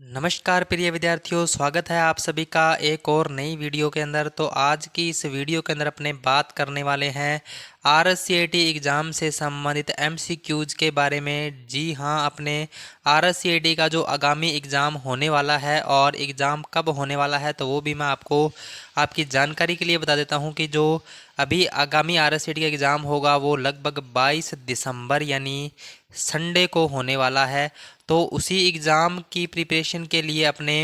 नमस्कार प्रिय विद्यार्थियों, स्वागत है आप सभी का एक और नई वीडियो के अंदर। तो आज की इस वीडियो के अंदर अपने बात करने वाले हैं RSCAT एग्ज़ाम से संबंधित MCQs के बारे में। जी हाँ, अपने RSCAT का जो आगामी एग्ज़ाम होने वाला है और एग्ज़ाम कब होने वाला है तो वो भी मैं आपको आपकी जानकारी के लिए बता देता हूँ कि जो अभी आगामी RSCAT का एग्ज़ाम होगा वो लगभग 22 दिसंबर यानी संडे को होने वाला है। तो उसी एग्ज़ाम की प्रिपरेशन के लिए अपने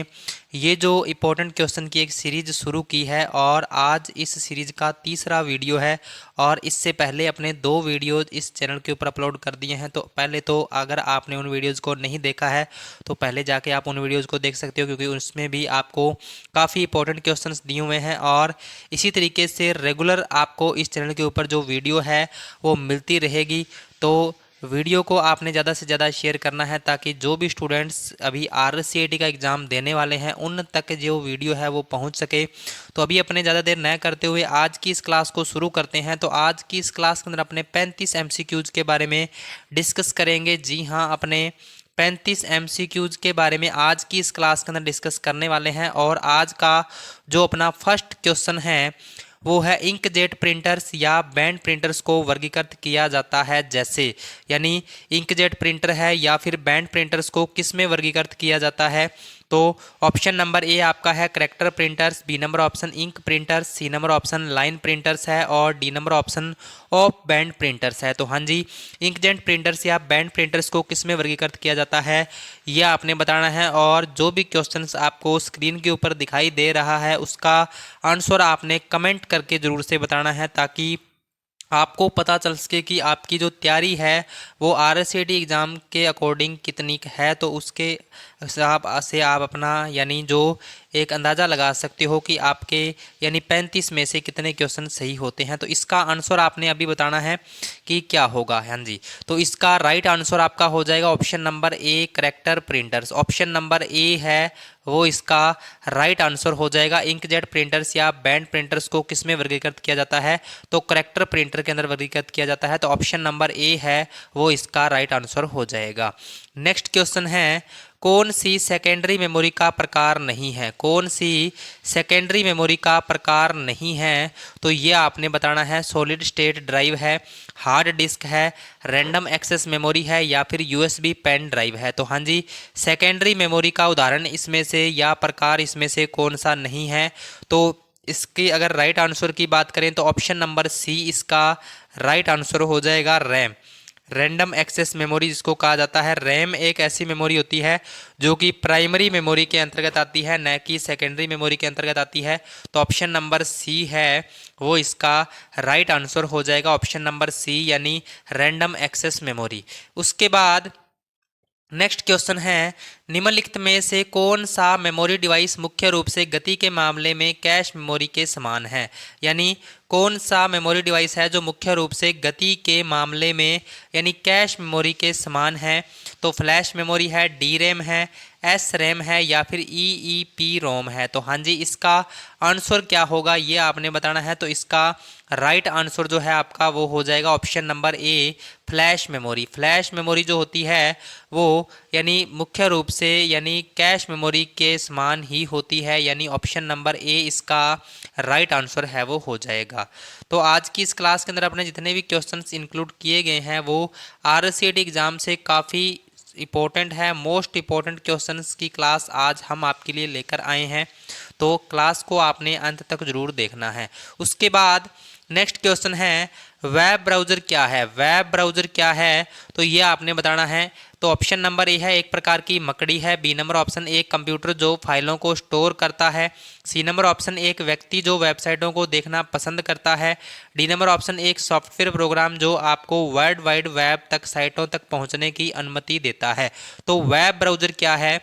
ये जो इम्पोर्टेंट क्वेश्चन की एक सीरीज़ शुरू की है और आज इस सीरीज़ का तीसरा वीडियो है। और इससे पहले अपने 2 वीडियोज़ इस चैनल के ऊपर अपलोड कर दिए हैं। तो पहले तो अगर आपने उन वीडियोज़ को नहीं देखा है तो पहले जाके आप उन वीडियोज़ को देख सकते हो, क्योंकि उसमें भी आपको काफ़ी इंपॉर्टेंट क्वेश्चंस दिए हुए हैं। और इसी तरीके से रेगुलर आपको इस चैनल के ऊपर जो वीडियो है वो मिलती रहेगी। तो वीडियो को आपने ज़्यादा से ज़्यादा शेयर करना है ताकि जो भी स्टूडेंट्स अभी RSCAT का एग्ज़ाम देने वाले हैं उन तक जो वीडियो है वो पहुंच सके। तो अभी अपने ज़्यादा देर न करते हुए आज की इस क्लास को शुरू करते हैं। तो आज की इस क्लास के अंदर अपने 35 MCQs के बारे में डिस्कस करेंगे। जी हाँ, अपने 35 MCQs के बारे में आज की इस क्लास के अंदर डिस्कस करने वाले हैं। और आज का जो अपना फर्स्ट क्वेश्चन है वो है इंकजेट प्रिंटर्स या बैंड प्रिंटर्स को वर्गीकृत किया जाता है जैसे, यानी इंकजेट प्रिंटर है या फिर बैंड प्रिंटर्स को किस में वर्गीकृत किया जाता है। तो ऑप्शन नंबर ए आपका है character printers, B number option ink printers, C number option line printers है और D number option of band printers है। तो हाँ जी, इंकजेट प्रिंटर्स या बैंड प्रिंटर्स को किस में वर्गीकृत किया जाता है यह आपने बताना है। और जो भी क्वेश्चंस आपको स्क्रीन के ऊपर दिखाई दे रहा है उसका आंसर आपने कमेंट करके ज़रूर से बताना है ताकि आपको पता चल सके कि आपकी जो तैयारी है वो RSCAT एग्ज़ाम के अकॉर्डिंग कितनी है। तो उसके हिसाब से आप अपना यानी जो एक अंदाज़ा लगा सकते हो कि आपके यानी 35 में से कितने क्वेश्चन सही होते हैं। तो इसका आंसर आपने अभी बताना है कि क्या होगा। हाँ जी, तो इसका राइट आंसर आपका हो जाएगा option number a character printers. Option number A है वो इसका राइट आंसर हो जाएगा। इंकजेट प्रिंटर्स या बैंड प्रिंटर्स को किस में वर्गीकृत किया जाता है तो करेक्टर प्रिंटर के अंदर वर्गीकृत किया जाता है। तो ऑप्शन नंबर ए है वो इसका राइट आंसर हो जाएगा। नेक्स्ट क्वेश्चन है कौन सी सेकेंडरी मेमोरी का प्रकार नहीं है। कौन सी सेकेंडरी मेमोरी का प्रकार नहीं है तो ये आपने बताना है सॉलिड स्टेट ड्राइव है, हार्ड डिस्क है, रैंडम एक्सेस मेमोरी है या फिर USB पेन ड्राइव है। तो हाँ जी, सेकेंडरी मेमोरी का उदाहरण इसमें से या प्रकार इसमें से कौन सा नहीं है। तो इसकी अगर राइट आंसर की बात करें तो ऑप्शन नंबर सी इसका राइट आंसर हो जाएगा रैम, रैंडम एक्सेस मेमोरी जिसको कहा जाता है। रैम एक ऐसी मेमोरी होती है जो कि प्राइमरी मेमोरी के अंतर्गत आती है, न कि सेकेंडरी मेमोरी के अंतर्गत आती है। तो ऑप्शन नंबर सी है वो इसका राइट आंसर हो जाएगा, ऑप्शन नंबर सी यानी रैंडम एक्सेस मेमोरी। उसके बाद नेक्स्ट क्वेश्चन है निम्नलिखित में से कौन सा मेमोरी डिवाइस मुख्य रूप से गति के मामले में कैश मेमोरी के समान है। यानी कौन सा मेमोरी डिवाइस है जो मुख्य रूप से गति के मामले में यानी कैश मेमोरी के समान है। तो फ्लैश मेमोरी है, डी रैम है, एस रैम है या फिर EEP रोम है। तो हाँ जी, इसका आंसर क्या होगा ये आपने बताना है। तो इसका राइट आंसर जो है आपका वो हो जाएगा ऑप्शन नंबर ए फ्लैश मेमोरी। फ्लैश मेमोरी जो होती है वो यानी मुख्य रूप से यानी कैश मेमोरी के समान ही होती है, यानी ऑप्शन नंबर ए इसका राइट आंसर है वो हो जाएगा। तो आज की इस क्लास के अंदर अपने जितने भी क्वेश्चंस इंक्लूड किए गए हैं वो RSCAT एग्ज़ाम से काफ़ी इम्पोर्टेंट है, मोस्ट इम्पोर्टेंट क्वेश्चंस की क्लास आज हम आपके लिए लेकर आए हैं। तो क्लास को आपने अंत तक जरूर देखना है। उसके बाद नेक्स्ट क्वेश्चन है वेब ब्राउज़र क्या है। वेब ब्राउज़र क्या है तो ये आपने बताना है। तो ऑप्शन नंबर ए है एक प्रकार की मकड़ी है, बी नंबर ऑप्शन एक कंप्यूटर जो फाइलों को स्टोर करता है, सी नंबर ऑप्शन एक व्यक्ति जो वेबसाइटों को देखना पसंद करता है, डी नंबर ऑप्शन एक सॉफ्टवेयर प्रोग्राम जो आपको वर्ल्ड वाइड वेब तक साइटों तक पहुंचने की अनुमति देता है। तो वेब ब्राउज़र क्या है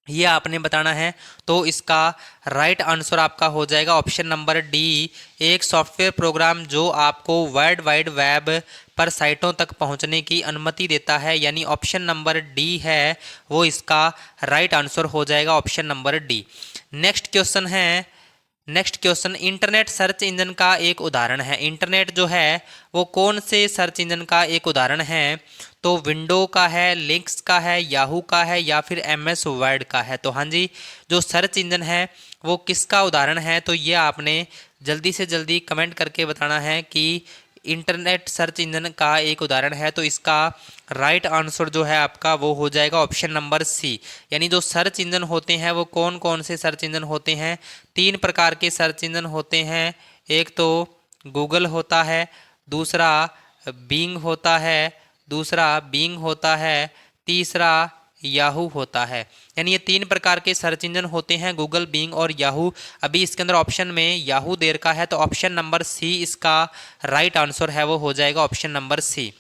ये आपने बताना है। तो इसका राइट आंसर आपका हो जाएगा ऑप्शन नंबर डी एक सॉफ्टवेयर प्रोग्राम जो आपको वर्ल्ड वाइड वेब पर साइटों तक पहुंचने की अनुमति देता है, यानी ऑप्शन नंबर डी है वो इसका राइट आंसर हो जाएगा, option number D. Next question है next question, internet search engine का एक उदाहरण है। इंटरनेट जो है वो कौन से सर्च इंजन का एक उदाहरण है? तो विंडो का है, लिंक्स का है, याहू का है या फिर एमएस वर्ड का है। तो हाँ जी, जो सर्च इंजन है वो किसका उदाहरण है? तो ये आपने जल्दी से जल्दी कमेंट करके बताना है कि इंटरनेट सर्च इंजन का एक उदाहरण है। तो इसका राइट आंसर जो है आपका वो हो जाएगा ऑप्शन नंबर सी। यानी जो सर्च इंजन होते हैं वो कौन कौन से सर्च इंजन होते हैं? 3 प्रकार के सर्च इंजन होते हैं। एक तो गूगल होता है, दूसरा बिंग होता है, तीसरा याहू होता है। यानी ये 3 प्रकार के सर्च इंजन होते हैं, गूगल, बिंग और याहू। अभी इसके अंदर ऑप्शन में याहू दे रखा है, तो ऑप्शन नंबर सी इसका राइट आंसर है, वो हो जाएगा option number C.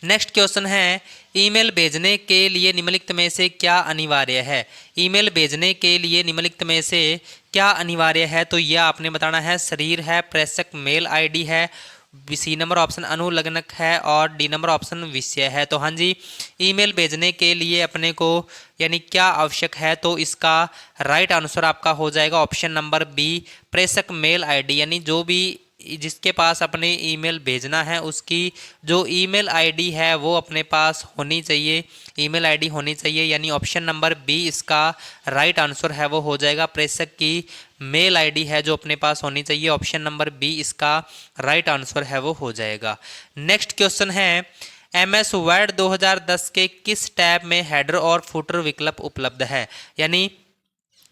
Next question है, ईमेल भेजने के लिए निम्नलिखित में से क्या अनिवार्य है? ईमेल भेजने के लिए निम्नलिखित में से क्या अनिवार्य है? तो यह आपने बताना है। शरीर है, प्रेषक मेल आईडी है, सी नंबर ऑप्शन अनुलग्नक है और डी नंबर ऑप्शन विषय है। तो हाँ जी, ईमेल भेजने के लिए अपने को यानी क्या आवश्यक है? तो इसका राइट आंसर आपका हो जाएगा ऑप्शन नंबर बी, प्रेषक मेल आईडी। यानी जो भी जिसके पास अपने ईमेल भेजना है उसकी जो ईमेल आईडी है वो अपने पास होनी चाहिए, ईमेल आईडी होनी चाहिए। यानी ऑप्शन नंबर बी इसका राइट आंसर है, वो हो जाएगा प्रेषक की मेल आईडी है जो अपने पास होनी चाहिए। ऑप्शन नंबर बी इसका राइट आंसर है, वो हो जाएगा। नेक्स्ट क्वेश्चन है, एमएस वर्ड 2010 के किस टैब में हेडर और फुटर विकल्प उपलब्ध है? यानी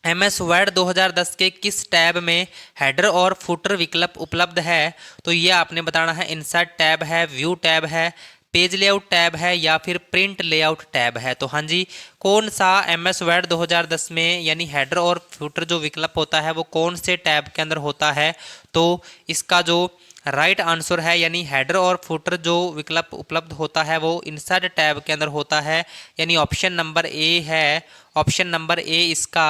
एमएस वर्ड 2010 के किस टैब में हेडर और फुटर विकल्प उपलब्ध है? तो ये आपने बताना है। इंसर्ट टैब है, व्यू टैब है, पेज लेआउट टैब है या फिर प्रिंट लेआउट टैब है। तो हाँ जी, कौन सा एमएस वर्ड 2010 में यानी हेडर और फुटर जो विकल्प होता है वो कौन से टैब के अंदर होता है? तो इसका जो राइट आंसर है यानी हेडर और फुटर जो विकल्प उपलब्ध होता है वो इंसर्ट टैब के अंदर होता है। यानी ऑप्शन नंबर ए है, ऑप्शन नंबर ए इसका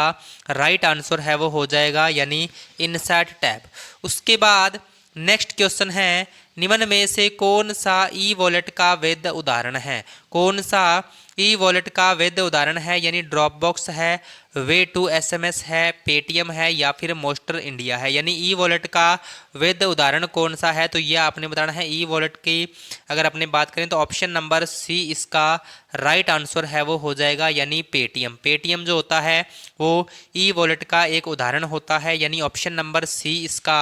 राइट आंसर है, वो हो जाएगा यानी इंसर्ट टैब। उसके बाद नेक्स्ट क्वेश्चन है, निम्न में से कौन सा ई वॉलेट का वैध उदाहरण है? कौन सा ई वॉलेट का वैध उदाहरण है? यानी ड्रॉप बॉक्स है, वे टू एसएमएस है, पेटीएम है या फिर मोस्टर इंडिया है। यानी ई वॉलेट का वैध उदाहरण कौन सा है? तो ये आपने बताना है। ई वॉलेट की अगर अपने बात करें तो ऑप्शन नंबर सी इसका राइट आंसर है, वो हो जाएगा यानी पेटीएम। पेटीएम जो होता है वो ई वॉलेट का एक उदाहरण होता है। यानी ऑप्शन नंबर सी इसका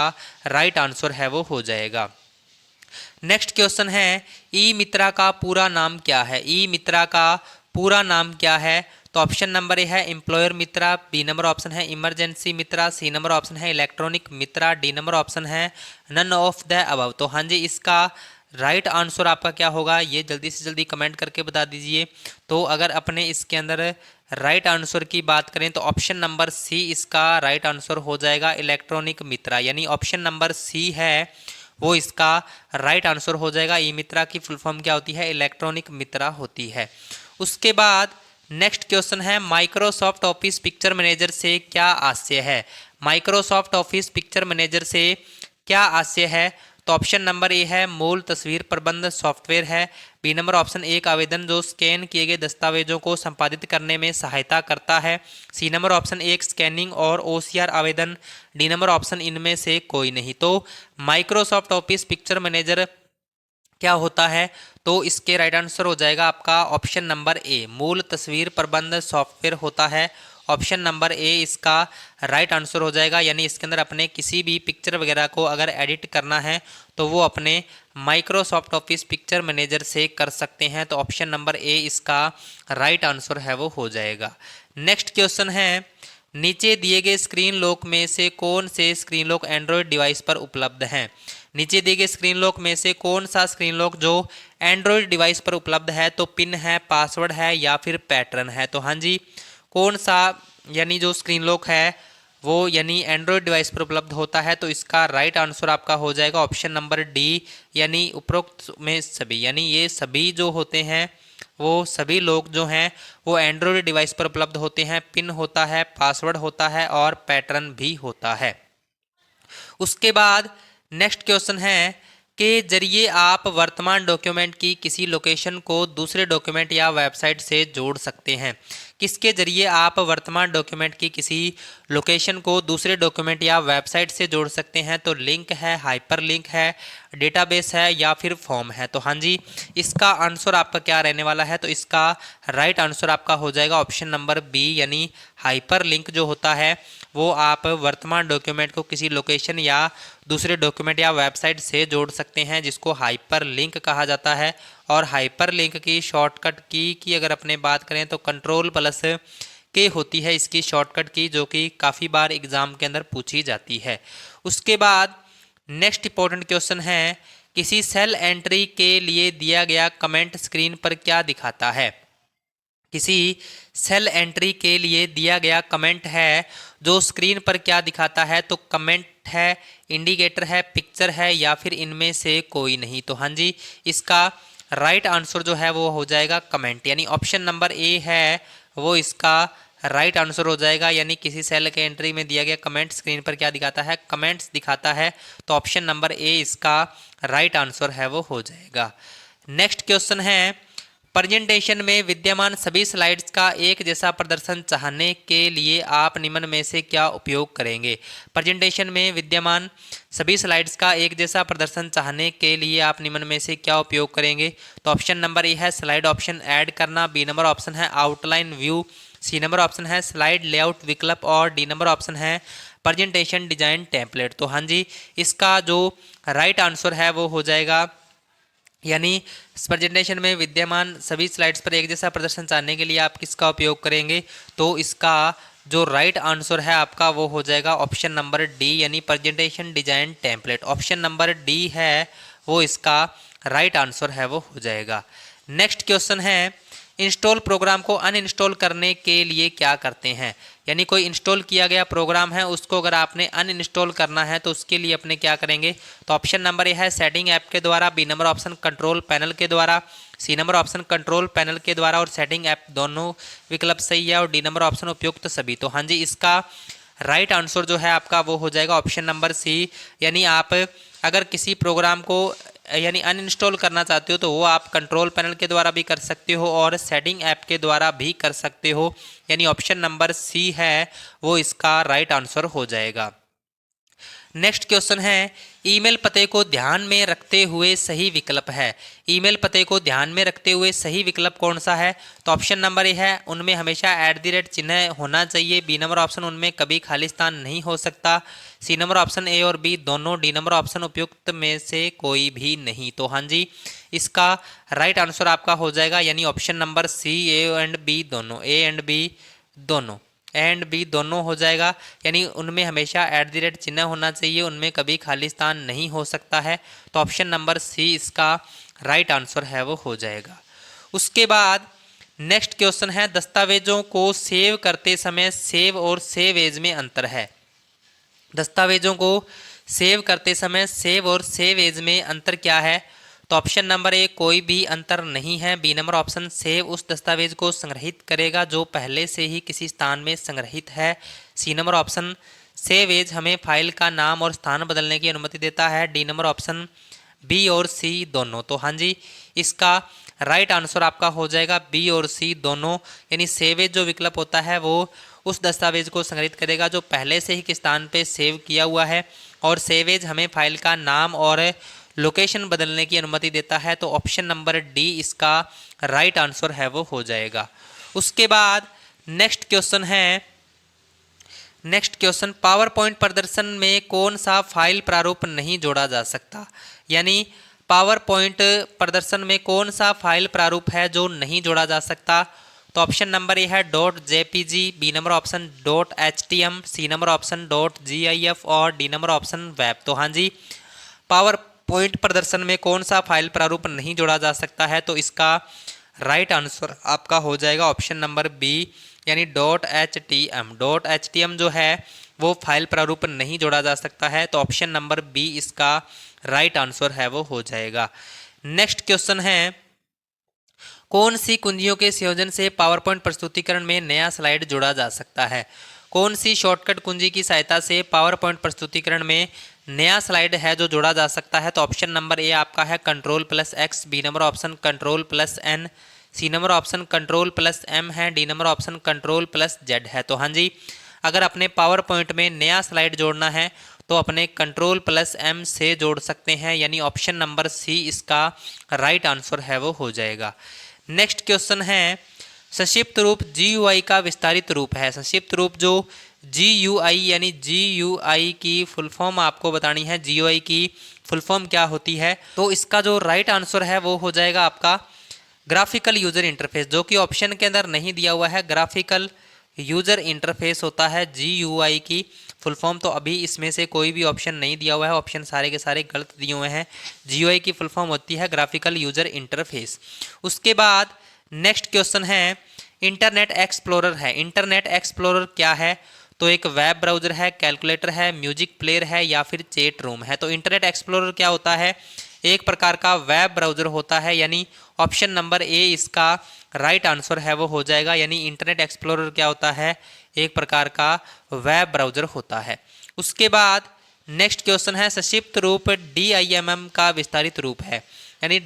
राइट आंसर है, वो हो जाएगा। नेक्स्ट क्वेश्चन है, ई मित्रा का पूरा नाम क्या है? ई मित्रा का पूरा नाम क्या है? तो ऑप्शन नंबर ए है एम्प्लॉयर मित्रा, बी नंबर ऑप्शन है इमरजेंसी मित्रा, सी नंबर ऑप्शन है इलेक्ट्रॉनिक मित्रा, डी नंबर ऑप्शन है नन ऑफ द अबव। तो हाँ जी, इसका राइट आंसर आपका क्या होगा ये जल्दी से जल्दी कमेंट करके बता दीजिए। तो अगर अपने इसके अंदर राइट आंसर की बात करें तो ऑप्शन नंबर सी इसका राइट आंसर हो जाएगा इलेक्ट्रॉनिक मित्रा। यानी ऑप्शन नंबर सी है वो इसका राइट आंसर हो जाएगा। ई मित्रा की फुल फॉर्म क्या होती है? इलेक्ट्रॉनिक मित्रा होती है। उसके बाद नेक्स्ट क्वेश्चन है, माइक्रोसॉफ्ट ऑफिस पिक्चर मैनेजर से क्या आशय है? माइक्रोसॉफ्ट ऑफिस पिक्चर मैनेजर से क्या आशय है? तो ऑप्शन नंबर ए है मूल तस्वीर प्रबंध सॉफ्टवेयर है, बी नंबर ऑप्शन एक आवेदन जो स्कैन किए गए दस्तावेजों को संपादित करने में सहायता करता है, सी नंबर ऑप्शन एक स्कैनिंग और ओसीआर आवेदन, डी नंबर ऑप्शन इनमें से कोई नहीं। तो माइक्रोसॉफ्ट ऑफिस पिक्चर मैनेजर क्या होता है? तो इसके राइट आंसर हो जाएगा आपका ऑप्शन नंबर ए, मूल तस्वीर प्रबंध सॉफ्टवेयर होता है। ऑप्शन नंबर ए इसका राइट आंसर हो जाएगा। यानी इसके अंदर अपने किसी भी पिक्चर वगैरह को अगर एडिट करना है तो वो अपने माइक्रोसॉफ्ट ऑफिस पिक्चर मैनेजर से कर सकते हैं। तो ऑप्शन नंबर ए इसका राइट आंसर है, वो हो जाएगा। नेक्स्ट क्वेश्चन है, नीचे दिए गए स्क्रीन लॉक में से कौन से स्क्रीन लॉक एंड्रॉयड डिवाइस पर उपलब्ध हैं? नीचे दिए गए स्क्रीन लॉक में से कौन सा स्क्रीन लॉक जो एंड्रॉयड डिवाइस पर उपलब्ध है? तो पिन है, पासवर्ड है या फिर पैटर्न है। तो हाँ जी, कौन सा यानी जो स्क्रीन लॉक है वो यानी एंड्रॉयड डिवाइस पर उपलब्ध होता है? तो इसका राइट आंसर आपका हो जाएगा ऑप्शन नंबर डी, यानी उपरोक्त में सभी। यानी ये सभी जो होते हैं वो सभी लोग जो हैं वो एंड्रॉयड डिवाइस पर उपलब्ध होते हैं। पिन होता है, पासवर्ड होता है और पैटर्न भी होता है। उसके बाद नेक्स्ट क्वेश्चन है के जरिए आप वर्तमान डॉक्यूमेंट की किसी लोकेशन को दूसरे डॉक्यूमेंट या वेबसाइट से जोड़ सकते हैं। किसके जरिए आप वर्तमान डॉक्यूमेंट की किसी लोकेशन को दूसरे डॉक्यूमेंट या वेबसाइट से जोड़ सकते हैं? तो लिंक है, हाइपर लिंक है, डेटाबेस है या फिर फॉर्म है। तो हाँ जी, इसका आंसर आपका क्या रहने वाला है? तो इसका राइट आंसर आपका हो जाएगा ऑप्शन नंबर बी, यानी हाइपर लिंक जो होता है वो आप वर्तमान डॉक्यूमेंट को किसी लोकेशन या दूसरे डॉक्यूमेंट या वेबसाइट से जोड़ सकते हैं, जिसको हाइपर लिंक कहा जाता है। और हाइपर लिंक की शॉर्टकट की अगर अपने बात करें तो कंट्रोल प्लस के होती है इसकी शॉर्टकट की, जो कि काफ़ी बार एग्जाम के अंदर पूछी जाती है। उसके बाद नेक्स्ट इंपॉर्टेंट क्वेश्चन है, किसी सेल एंट्री के लिए दिया गया कमेंट स्क्रीन पर क्या दिखाता है? किसी सेल एंट्री के लिए दिया गया कमेंट है जो स्क्रीन पर क्या दिखाता है? तो कमेंट है, इंडिकेटर है, पिक्चर है या फिर इनमें से कोई नहीं। तो हाँ जी, इसका राइट आंसर जो है वो हो जाएगा कमेंट, यानी ऑप्शन नंबर ए है वो इसका राइट आंसर हो जाएगा। यानी किसी सेल के एंट्री में दिया गया कमेंट स्क्रीन पर क्या दिखाता है? कमेंट्स दिखाता है। तो ऑप्शन नंबर ए इसका राइट आंसर है वो हो जाएगा। नेक्स्ट क्वेश्चन है, प्रेजेंटेशन में विद्यमान सभी स्लाइड्स का एक जैसा प्रदर्शन चाहने के लिए आप निम्न में से क्या उपयोग करेंगे? प्रेजेंटेशन में विद्यमान सभी स्लाइड्स का एक जैसा प्रदर्शन चाहने के लिए आप निम्न में से क्या उपयोग करेंगे? तो ऑप्शन नंबर ए है स्लाइड ऑप्शन ऐड करना, बी नंबर ऑप्शन है outline view, C number option है स्लाइड लेआउट विकल्प और डी नंबर ऑप्शन है प्रेजेंटेशन डिजाइन टेम्पलेट। तो हाँ जी, इसका जो राइट आंसर है वो हो जाएगा, यानी प्रेजेंटेशन में विद्यमान सभी स्लाइड्स पर एक जैसा प्रदर्शन चाहने के लिए आप किसका उपयोग करेंगे? तो इसका जो राइट आंसर है आपका वो हो जाएगा ऑप्शन नंबर डी, यानी presentation design template. Option number D है वो इसका राइट आंसर है वो हो जाएगा। नेक्स्ट क्वेश्चन है, इंस्टॉल प्रोग्राम को अनइंस्टॉल करने के लिए क्या करते हैं? यानी कोई इंस्टॉल किया गया प्रोग्राम है उसको अगर आपने अनइंस्टॉल करना है तो उसके लिए अपने क्या करेंगे? तो ऑप्शन नंबर ए है सेटिंग ऐप के द्वारा, B number option control panel के द्वारा, C number option control panel के द्वारा और सेटिंग ऐप दोनों विकल्प सही है और डी नंबर ऑप्शन उपयुक्त सभी। तो हाँ जी, इसका राइट आंसर जो है आपका वो हो जाएगा ऑप्शन नंबर सी, यानी आप अगर किसी प्रोग्राम को यानी अनइंस्टॉल करना चाहते हो तो वो आप कंट्रोल पैनल के द्वारा भी कर सकते हो और सेटिंग ऐप के द्वारा भी कर सकते हो, यानी ऑप्शन नंबर सी है वो इसका राइट आंसर हो जाएगा। नेक्स्ट क्वेश्चन है, ईमेल पते को ध्यान में रखते हुए सही विकल्प है। ईमेल पते को ध्यान में रखते हुए सही विकल्प कौन सा है? तो ऑप्शन नंबर ए है उनमें हमेशा @ चिन्ह होना चाहिए, बी नंबर ऑप्शन उनमें कभी खाली स्थान नहीं हो सकता, सी नंबर ऑप्शन ए और बी दोनों, डी नंबर ऑप्शन उपयुक्त में से कोई भी नहीं। तो हाँ जी, इसका राइट आंसर आपका हो जाएगा, यानी option number C A and B दोनों, ए एंड बी दोनों, एंड बी दोनों हो जाएगा, यानी उनमें हमेशा @ चिन्ह होना चाहिए, उनमें कभी खाली स्थान नहीं हो सकता है। तो ऑप्शन नंबर सी इसका राइट आंसर है वो हो जाएगा। उसके बाद नेक्स्ट क्वेश्चन है, दस्तावेजों को सेव करते समय सेव और सेव एज में अंतर है। दस्तावेजों को सेव करते समय सेव और सेव एज में अंतर क्या है? तो ऑप्शन नंबर ए कोई भी अंतर नहीं है, बी नंबर ऑप्शन सेव उस दस्तावेज को संग्रहित करेगा जो पहले से ही किसी स्थान में संग्रहित है, C number option save as हमें फाइल का नाम और स्थान बदलने की अनुमति देता है, डी नंबर ऑप्शन बी और सी दोनों। तो हाँ जी, इसका राइट आंसर आपका हो जाएगा बी और सी दोनों, यानी सेवेज जो विकल्प होता है वो उस दस्तावेज को संग्रहित करेगा जो पहले से ही किस स्थान पे सेव किया हुआ है, और सेवेज हमें फाइल का नाम और लोकेशन बदलने की अनुमति देता है। तो ऑप्शन नंबर डी इसका राइट आंसर है वो हो जाएगा। उसके बाद नेक्स्ट क्वेश्चन है, नेक्स्ट क्वेश्चन, पावर पॉइंट प्रदर्शन में कौन सा फाइल प्रारूप नहीं जोड़ा जा सकता? यानी पावर पॉइंट प्रदर्शन में कौन सा फाइल प्रारूप है जो नहीं जोड़ा जा सकता? तो ऑप्शन नंबर ए है .jpg, B number option .htm, C number option .gif और डी नंबर ऑप्शन वेब। तो हाँ जी, पावर पॉइंट प्रदर्शन में कौन सा फाइल प्रारूप नहीं जोड़ा जा सकता है? तो इसका राइट आंसर आपका हो जाएगा ऑप्शन नंबर बी, यानी .htm। .htm जो है वो फाइल प्रारूप नहीं जोड़ा जा सकता है, तो ऑप्शन नंबर बी इसका राइट आंसर है वो हो जाएगा। नेक्स्ट क्वेश्चन है, कौन सी कुंजियों के संयोजन से पावर पॉइंट प्रस्तुतिकरण में नया स्लाइड जोड़ा जा सकता है? कौन सी शॉर्टकट कुंजी की सहायता से पावर पॉइंट प्रस्तुतिकरण में नया स्लाइड है जो जोड़ा जा सकता है? तो ऑप्शन नंबर ए आपका है कंट्रोल+X, बी नंबर ऑप्शन कंट्रोल+N, C number option control plus M है, D number option control plus Z है। तो हाँ जी, अगर अपने पावर पॉइंट में नया स्लाइड जोड़ना है तो अपने कंट्रोल प्लस एम से जोड़ सकते हैं, यानी ऑप्शन नंबर सी इसका राइट आंसर है वो हो जाएगा। नेक्स्ट क्वेश्चन है संक्षिप्त रूप GUI का विस्तारित रूप है। संक्षिप्त रूप जो GUI यानी GUI की फुल फॉर्म आपको बतानी है, GUI की फुल फॉर्म क्या होती है। तो इसका जो राइट आंसर है वो हो जाएगा आपका ग्राफिकल यूजर इंटरफेस, जो कि ऑप्शन के अंदर नहीं दिया हुआ है। ग्राफिकल यूजर इंटरफेस होता है GUI की फुल फॉर्म। तो अभी इसमें से कोई भी ऑप्शन नहीं दिया हुआ है, ऑप्शन सारे के सारे गलत दिए हुए हैं। GUI की फुल फॉर्म होती है ग्राफिकल यूजर इंटरफेस। उसके बाद नेक्स्ट क्वेश्चन है इंटरनेट एक्सप्लोरर है। इंटरनेट एक्सप्लोरर क्या है? तो एक वेब ब्राउज़र है, कैलकुलेटर है, म्यूजिक प्लेयर है या फिर चैट रूम है। तो इंटरनेट एक्सप्लोरर क्या होता है? एक प्रकार का वेब ब्राउज़र होता है, यानी ऑप्शन नंबर ए इसका राइट आंसर है वो हो जाएगा। यानी इंटरनेट एक्सप्लोरर क्या होता है? एक प्रकार का वेब ब्राउज़र होता है। उसके बाद नेक्स्ट क्वेश्चन है संक्षिप्त रूप DIMM का विस्तारित रूप है, यानी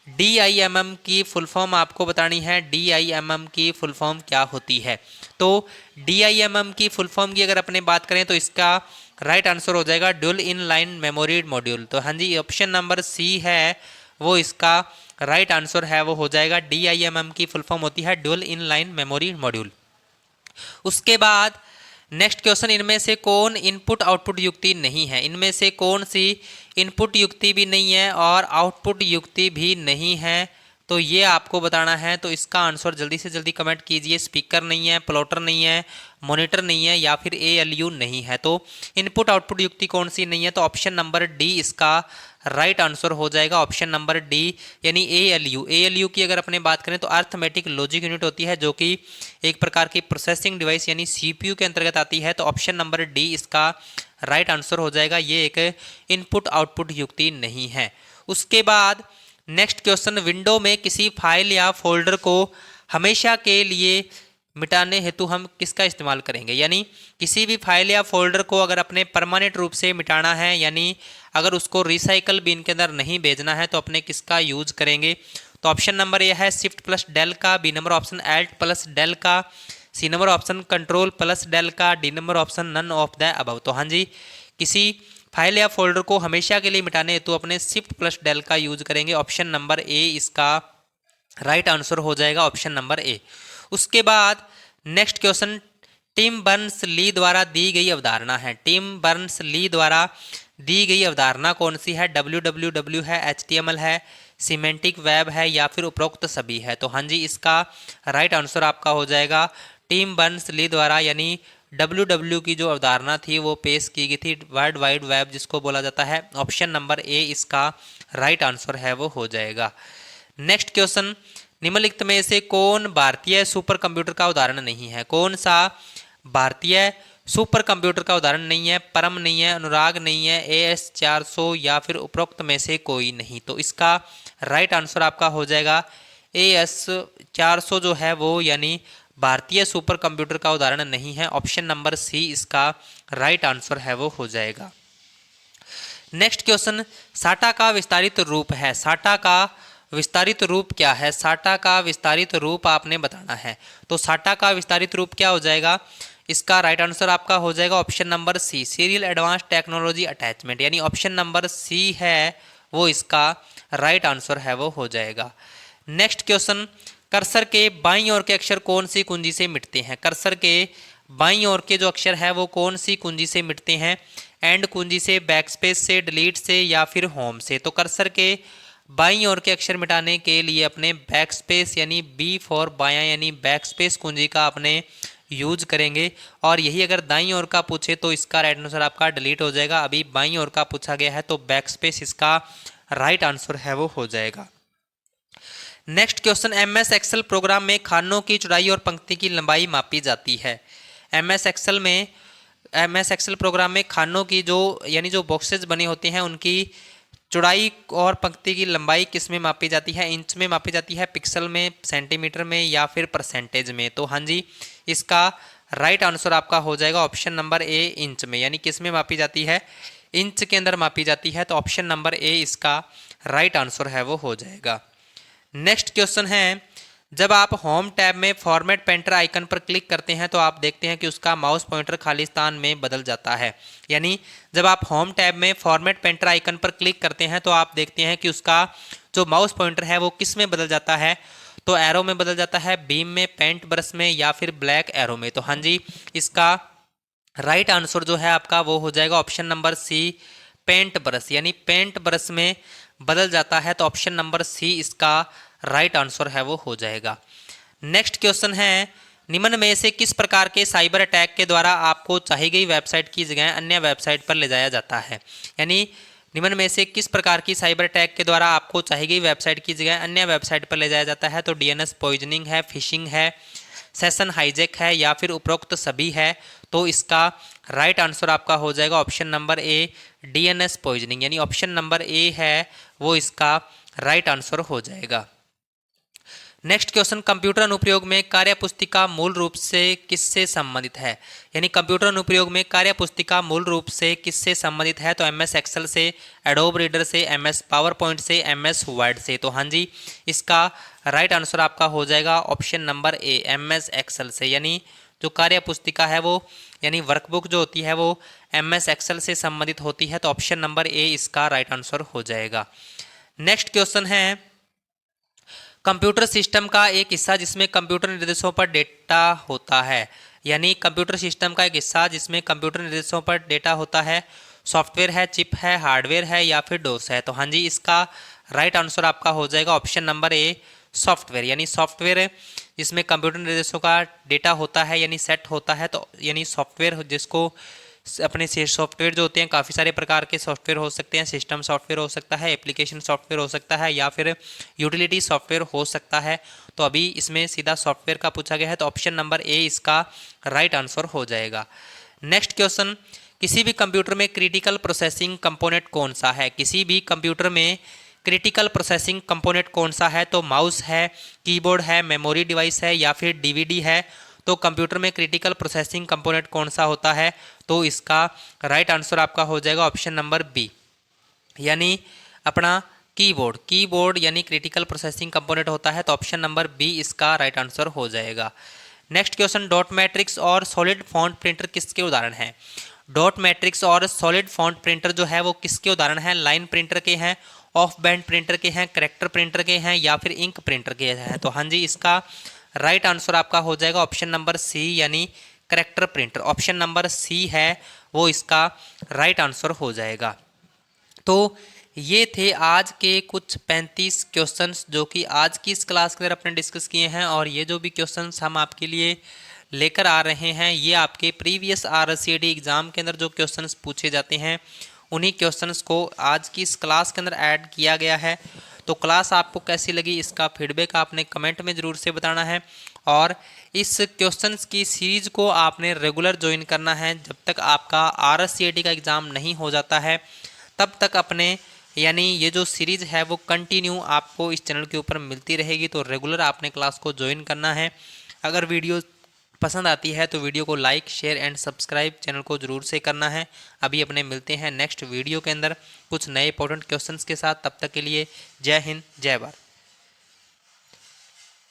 DIMM की फुल फॉर्म आपको बतानी है। DIMM की फुल फॉर्म क्या होती है? तो DIMM की फुल फॉर्म की अगर अपने बात करें तो इसका राइट आंसर हो जाएगा dual in line memory module. तो हाँ जी, ऑप्शन नंबर सी है वो इसका राइट आंसर है वो हो जाएगा। DIMM की फुल फॉर्म होती है dual in line memory module. उसके बाद नेक्स्ट क्वेश्चन, इनमें से कौन इनपुट आउटपुट युक्ति नहीं है? इनमें से कौन सी इनपुट युक्ति भी नहीं है और आउटपुट युक्ति भी नहीं है? तो ये आपको बताना है। तो इसका आंसर जल्दी से जल्दी कमेंट कीजिए। स्पीकर नहीं है, प्लॉटर नहीं है, मॉनिटर नहीं है या फिर ALU नहीं है। तो इनपुट आउटपुट युक्ति कौन सी नहीं है? तो ऑप्शन नंबर डी इसका राइट आंसर हो जाएगा। ऑप्शन नंबर डी यानी ALU। ALU की अगर अपने बात करें तो अर्थमेटिक लॉजिक यूनिट होती है, जो कि एक प्रकार की प्रोसेसिंग डिवाइस यानी CPU के अंतर्गत आती है। तो ऑप्शन नंबर डी इसका राइट आंसर हो जाएगा। ये एक इनपुट आउटपुट युक्ति नहीं है। उसके बाद नेक्स्ट क्वेश्चन, विंडो में किसी फाइल या फोल्डर को हमेशा के लिए मिटाने हेतु हम किसका इस्तेमाल करेंगे? यानी किसी भी फाइल या फोल्डर को अगर अपने परमानेंट रूप से मिटाना है, यानी अगर उसको रिसाइकल बिन के अंदर नहीं भेजना है, तो अपने किसका यूज करेंगे? तो ऑप्शन नंबर ए है शिफ्ट प्लस डेल का, B number option alt plus del का, C number option control plus del का, D number option none of the above. तो हाँ जी, किसी फाइल या फोल्डर को हमेशा के लिए मिटाने हेतु अपने शिफ्ट प्लस डेल का यूज करेंगे। ऑप्शन नंबर ए इसका राइट आंसर हो जाएगा, ऑप्शन नंबर ए। उसके बाद नेक्स्ट क्वेश्चन, टिम बर्न्स ली द्वारा दी गई अवधारणा है। टिम बर्न्स ली द्वारा दी गई अवधारणा कौन सी है? WWW है, HTML है, सिमेंटिक वेब है या फिर उपरोक्त सभी है। तो हाँ जी, इसका राइट आंसर आपका हो जाएगा टिम बर्न्स ली द्वारा, यानी WW की जो अवधारणा थी वो पेश की गई थी, वर्ल्ड वाइड वेब जिसको बोला जाता है। ऑप्शन नंबर ए इसका राइट आंसर है वो हो जाएगा। नेक्स्ट क्वेश्चन, निम्नलिखित में से कौन भारतीय सुपर कंप्यूटर का उदाहरण नहीं है? कौन सा भारतीय सुपर कंप्यूटर का उदाहरण नहीं है? परम नहीं है, अनुराग नहीं है, AS400 या फिर उपरोक्त में से कोई नहीं। तो इसका राइट आंसर आपका हो जाएगा AS400 जो है वो, यानी भारतीय सुपर कंप्यूटर का उदाहरण नहीं है। ऑप्शन नंबर सी इसका राइट आंसर है वो हो जाएगा। नेक्स्ट क्वेश्चन, साटा का विस्तारित रूप है। साटा का विस्तारित रूप क्या है? साटा का विस्तारित रूप आपने बताना है। तो साटा का विस्तारित रूप क्या हो जाएगा? इसका राइट आंसर आपका हो जाएगा option number C, serial advance technology attachment, यानी ऑप्शन नंबर सी है वो इसका राइट आंसर है वो हो जाएगा। नेक्स्ट क्वेश्चन, कर्सर के बाईं ओर के अक्षर कौन सी कुंजी से मिटते हैं? कर्सर के बाईं ओर के जो अक्षर है वो कौन सी कुंजी से मिटते हैं? एंड कुंजी से, बैकस्पेस से, डिलीट से या फिर होम से। तो कर्सर के बाईं ओर के अक्षर मिटाने के लिए अपने बैकस्पेस यानी बी फॉर बायां यानी बैकस्पेस कुंजी का अपने यूज करेंगे। और यही अगर दाईं ओर का पूछे तो इसका राइट आंसर आपका डिलीट हो जाएगा। अभी बाईं ओर का पूछा गया है तो बैकस्पेस इसका राइट आंसर है वो हो जाएगा। Next question, MS excel program में खानों की चौड़ाई और पंक्ति की लंबाई मापी जाती है। MS एक्सेल प्रोग्राम में खानों की जो यानी जो बॉक्सेस बने होते हैं उनकी चौड़ाई और पंक्ति की लंबाई किस में मापी जाती है? इंच में मापी जाती है, पिक्सल में, सेंटीमीटर में या फिर परसेंटेज में। तो हाँ जी, इसका राइट आंसर आपका हो जाएगा ऑप्शन नंबर ए, इंच में। यानी किस में मापी जाती है? इंच के अंदर मापी जाती है। तो ऑप्शन नंबर ए इसका राइट आंसर है वो हो जाएगा। नेक्स्ट क्वेश्चन है, जब आप होम टैब में फॉर्मेट पेंटर आइकन पर क्लिक करते हैं तो आप देखते हैं कि उसका माउस पॉइंटर खाली स्थान में बदल जाता है। यानी जब आप होम टैब में फॉर्मेट पेंटर आइकन पर क्लिक करते हैं तो आप देखते हैं कि उसका जो माउस पॉइंटर है वो किस में बदल जाता है, तो एरो में बदल जाता है, बीम में, पेंट ब्रश में या फिर ब्लैक एरो में। तो हाँ जी, इसका राइट आंसर जो है आपका वो हो जाएगा option number C, paint brush, यानी पेंट ब्रश में बदल जाता है। तो ऑप्शन नंबर सी इसका राइट आंसर है वो हो जाएगा। नेक्स्ट क्वेश्चन है, निम्न में से किस प्रकार के साइबर अटैक के द्वारा आपको चाही गई वेबसाइट की जगह अन्य वेबसाइट पर ले जाया जाता है। यानी निम्न में से किस प्रकार की साइबर अटैक के द्वारा आपको चाही गई वेबसाइट की जगह अन्य वेबसाइट पर ले जाया जाता है। तो डीएनएस पॉइजनिंग है, फिशिंग है, सेशन हाईजैक है या फिर उपरोक्त सभी है। तो इसका राइट आंसर आपका हो जाएगा ऑप्शन नंबर ए, डीएनएस पॉइजनिंग, यानी ऑप्शन नंबर ए है वो इसका राइट आंसर हो जाएगा। नेक्स्ट क्वेश्चन, कंप्यूटर अनुप्रयोग में कार्यपुस्तिका मूल रूप से किससे संबंधित है। यानी कंप्यूटर अनुप्रयोग में कार्यपुस्तिका मूल रूप से किससे संबंधित है। तो एमएस एक्सेल से, एडोब रीडर से, एमएस पावर पॉइंट से, एमएस वर्ड से। तो हाँ जी, इसका राइट आंसर आपका हो जाएगा option number A, MS excel से। यानी जो कार्यपुस्तिका है वो, यानी वर्कबुक जो होती है वो एमएस एक्सेल से संबंधित होती है। तो ऑप्शन नंबर ए इसका राइट आंसर हो जाएगा। नेक्स्ट क्वेश्चन है, कंप्यूटर सिस्टम का एक हिस्सा जिसमें कंप्यूटर निर्देशों पर डेटा होता है। यानी कंप्यूटर सिस्टम का एक हिस्सा जिसमें कंप्यूटर निर्देशों पर डेटा होता है, सॉफ्टवेयर है, चिप है, हार्डवेयर है या फिर डोस है। तो हाँ जी, इसका राइट आंसर आपका हो जाएगा ऑप्शन नंबर ए, सॉफ्टवेयर। यानी सॉफ्टवेयर जिसमें कंप्यूटर निर्देशों का डेटा होता है यानी सेट होता है। तो यानी सॉफ्टवेयर जिसको अपने सॉफ्टवेयर जो होते हैं, काफ़ी सारे प्रकार के सॉफ्टवेयर हो सकते हैं। सिस्टम सॉफ्टवेयर हो सकता है, एप्लीकेशन सॉफ्टवेयर हो सकता है या फिर यूटिलिटी सॉफ्टवेयर हो सकता है। तो अभी इसमें सीधा सॉफ्टवेयर का पूछा गया है तो ऑप्शन नंबर ए इसका राइट आंसर हो जाएगा। नेक्स्ट क्वेश्चन, किसी भी कंप्यूटर में क्रिटिकल प्रोसेसिंग कंपोनेंट कौन सा है। किसी भी कंप्यूटर में क्रिटिकल प्रोसेसिंग कंपोनेंट कौन सा है। तो माउस है, कीबोर्ड है, मेमोरी डिवाइस है या फिर डीवीडी है। तो कंप्यूटर में क्रिटिकल प्रोसेसिंग कंपोनेंट कौन सा होता है। तो इसका राइट आंसर आपका हो जाएगा ऑप्शन नंबर बी, यानी अपना कीबोर्ड। कीबोर्ड यानी क्रिटिकल प्रोसेसिंग कंपोनेंट होता है। तो ऑप्शन नंबर बी इसका राइट आंसर हो जाएगा। नेक्स्ट क्वेश्चन, डॉट मैट्रिक्स और सॉलिड फॉन्ट प्रिंटर किसके उदाहरण हैं। डॉट मैट्रिक्स और सॉलिड फॉन्ट प्रिंटर जो है वो किसके उदाहरण हैं। लाइन प्रिंटर के हैं, ऑफ बैंड प्रिंटर के हैं, करेक्टर प्रिंटर के हैं या फिर इंक प्रिंटर के हैं। तो हाँ जी, इसका राइट आंसर आपका हो जाएगा ऑप्शन नंबर सी, यानी character printer. Option number C है वो इसका राइट आंसर हो जाएगा। तो ये थे आज के कुछ 35 क्वेश्चंस जो कि आज की इस क्लास के अंदर अपने डिस्कस किए हैं। और ये जो भी क्वेश्चंस हम आपके लिए लेकर आ रहे हैं ये आपके प्रीवियस RCAT एग्ज़ाम के अंदर जो क्वेश्चंस पूछे जाते हैं उन्हीं क्वेश्चंस को आज की इस क्लास के अंदर ऐड किया गया है। तो क्लास आपको कैसी लगी इसका फीडबैक आपने कमेंट में ज़रूर से बताना है। और इस क्वेश्चंस की सीरीज़ को आपने रेगुलर ज्वाइन करना है। जब तक आपका RCAT का एग्ज़ाम नहीं हो जाता है तब तक अपने यानी ये जो सीरीज़ है वो कंटिन्यू आपको इस चैनल के ऊपर मिलती रहेगी। तो रेगुलर आपने क्लास को ज्वाइन करना है। अगर वीडियो पसंद आती है तो वीडियो को like, share and subscribe channel को ज़रूर से करना है। अभी अपने मिलते हैं नेक्स्ट वीडियो के अंदर कुछ नए इंपॉर्टेंट क्वेश्चंस के साथ। तब तक के लिए जय हिंद, जय भारत।